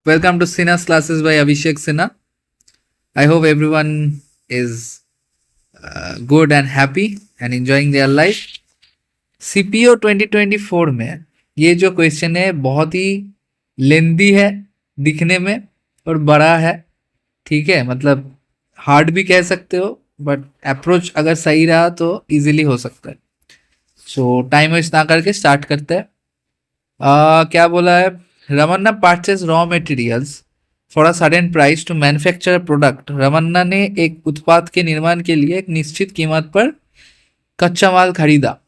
Welcome to Sinha's classes by Abhishek Sinha. I hope everyone is good and happy and enjoying their life. CPO 2024 में ये जो question है बहुत ही लेंदी है दिखने में और बड़ा है। ठीक है, मतलब हार्ड भी कह सकते हो, बट अप्रोच अगर सही रहा तो इजीली हो सकता है। सो टाइम वेस्ट ना करके स्टार्ट करते हैं। क्या बोला है? Ramanna purchase raw materials for a sudden price to manufacture product. Ramanna ने एक उत्पाद के निर्माण के लिए एक निश्चित कीमत पर कच्चा माल खरीदा।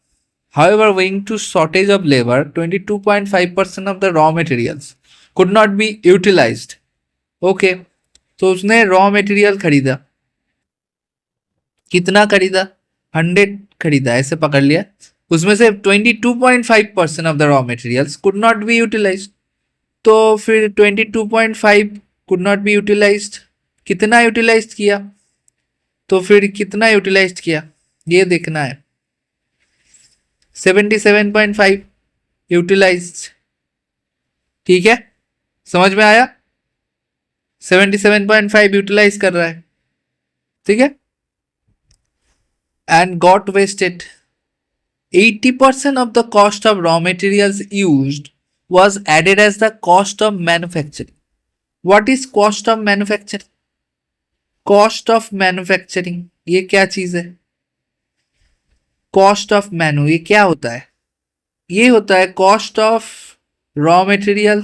However, owing to shortage of labor, 22.5% of the raw materials could not be utilized. Okay, तो उसने रॉ मटेरियल खरीदा। कितना खरीदा? 100 खरीदा, ऐसे पकड़ लिया। उसमें से 22.5% of the raw materials could not be utilised. तो फिर 22.5 कुड नॉट बी यूटिलाइज्ड, कितना यूटिलाइज्ड किया? तो फिर कितना यूटिलाइज्ड किया ये देखना है। 77.5 यूटिलाइज्ड। ठीक है, समझ में आया? 77.5 यूटिलाइज कर रहा है। ठीक है, and got wasted 80% of the cost of raw materials used was added as the cost of manufacturing. What is cost of manufacturing? Cost of manufacturing ये क्या चीज है? कॉस्ट ऑफ मैन्यू ये क्या होता है? ये होता है cost of raw material,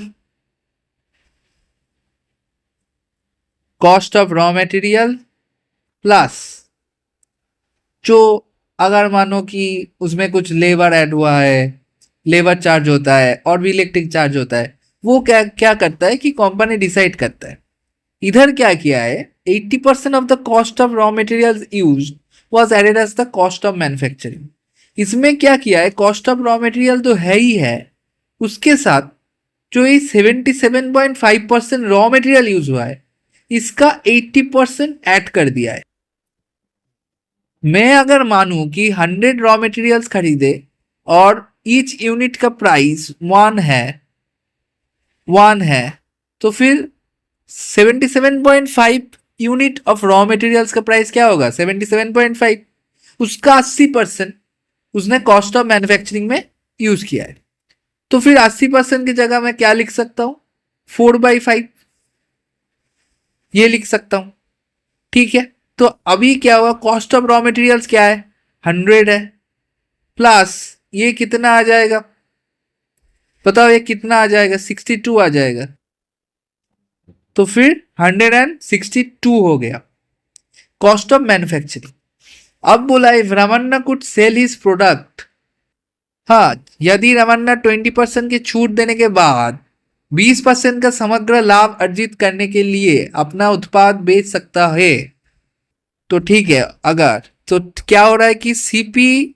cost of raw material plus जो अगर मानो कि उसमें कुछ लेबर ऐड हुआ है, लेबर चार्ज होता है और भी इलेक्ट्रिक चार्ज होता है, वो क्या क्या करता है कि कंपनी डिसाइड करता है। इधर क्या किया है? 80% of the cost of raw materials used was added as the cost of manufacturing. इसमें क्या किया है? कॉस्ट ऑफ रॉ मटेरियल तो है ही है, उसके साथ जो ये 77.5% रॉ मटेरियल यूज हुआ है इसका 80% ऐड कर दिया है। मैं अगर मानूं कि 100 रॉ मटेरियल्स खरीदे और ईच यूनिट का प्राइस 1 है तो फिर 77.5 यूनिट ऑफ रॉ मटेरियल्स का प्राइस क्या होगा? 77.5, उसका 80% उसने कॉस्ट ऑफ मैन्युफैक्चरिंग में यूज किया है। तो फिर 80% की जगह मैं क्या लिख सकता हूं? 4/5 ये लिख सकता हूं। ठीक है, तो अभी क्या हुआ? कॉस्ट ऑफ रॉ मटेरियल्स क्या है? 100 है, प्लस ये कितना आ जाएगा? बताओ ये कितना आ जाएगा? 62 आ जाएगा। तो फिर 162 हो गया कॉस्ट ऑफ मैन्युफैक्चरिंग। अब बोला if Ramanna could sell his product, हाँ, यदि रमन्ना 20% की छूट देने के बाद 20% का समग्र लाभ अर्जित करने के लिए अपना उत्पाद बेच सकता है तो ठीक है। अगर तो क्या हो रहा है कि सीपी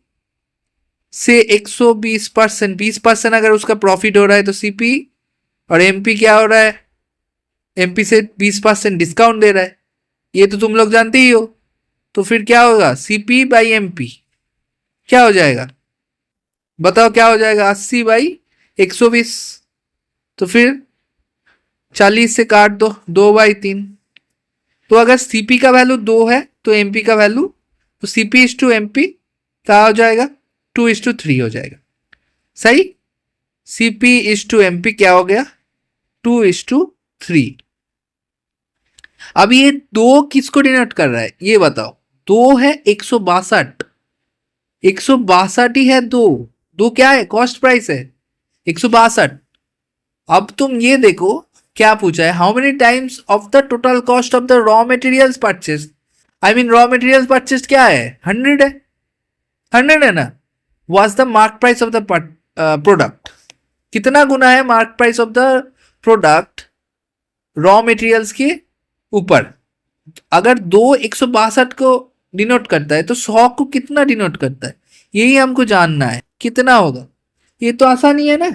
से 120%, 20% अगर उसका प्रॉफिट हो रहा है तो सीपी, और एमपी क्या हो रहा है? एमपी से 20% डिस्काउंट दे रहा है, ये तो तुम लोग जानते ही हो। तो फिर क्या होगा? सीपी बाई एमपी क्या हो जाएगा? बताओ क्या हो जाएगा? 80/120। तो फिर 40 से काट दो, 2/3। तो अगर सीपी का वैल्यू 2 है तो एमपी का वैल्यू, तो सीपी इज टू एमपी क्या हो जाएगा? 2:3 हो जाएगा। सही, सीपी इज टू एमपी क्या हो गया? 2:3। अब ये 2 किसको डिनोट कर रहा है ये बताओ? 2 है 162, 162 ही है। 2 क्या है? कॉस्ट प्राइस है 162। अब तुम ये देखो क्या पूछा है? How many times of the total cost of the raw materials purchase. I mean raw materials purchase क्या है? 100 है, 100 है ना? Was the mark price of the product. कितना गुना है mark price of the product raw materials के ऊपर? अगर 2 162 को डिनोट करता है तो 100 को कितना डिनोट करता है? यही हमको जानना है, कितना होगा। ये तो आसान ही है ना।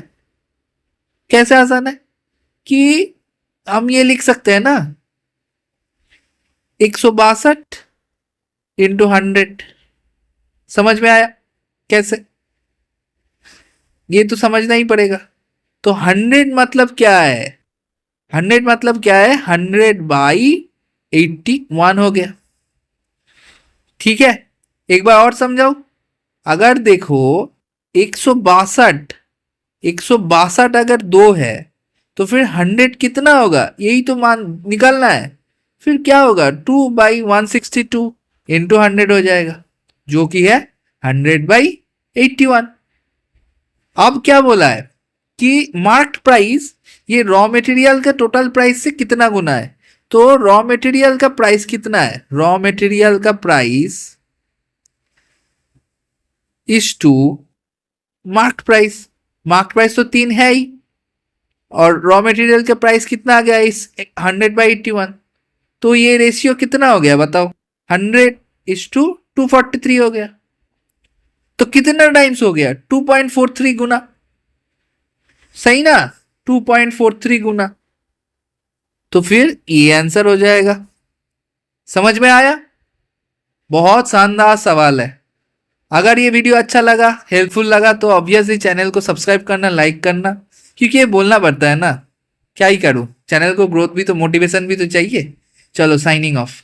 कैसे आसान है कि हम ये लिख सकते हैं ना, 162 इंटू 100। समझ में आया कैसे? ये तो समझना ही पड़ेगा। तो 100 मतलब क्या है? 100 मतलब क्या है, 100/81 हो गया। ठीक है, एक बार और समझाओ। अगर देखो 162 अगर 2 है तो फिर 100 कितना होगा, यही तो मान निकालना है। फिर क्या होगा, 2/162 इंटू 100 हो जाएगा, जो कि है 100/81। अब क्या बोला है कि मार्क्ड प्राइस ये रॉ मटेरियल का टोटल प्राइस से कितना गुना है। तो रॉ मटेरियल का प्राइस कितना है, रॉ मटेरियल का price is to marked price. Marked price तो 3 है ही, और रॉ मटेरियल का प्राइस कितना आ गया इस 100/81। तो ये रेशियो कितना हो गया बताओ, 100:243 हो गया। तो कितना टाइम्स हो गया, 2.43 गुना, सही ना, 2.43 गुना। तो फिर ये आंसर हो जाएगा। समझ में आया? बहुत शानदार सवाल है। अगर ये वीडियो अच्छा लगा, हेल्पफुल लगा, तो ऑब्वियसली चैनल को सब्सक्राइब करना, लाइक करना, क्योंकि ये बोलना पड़ता है ना, क्या ही करूं, चैनल को ग्रोथ भी तो, मोटिवेशन भी तो चाहिए। चलो साइनिंग ऑफ।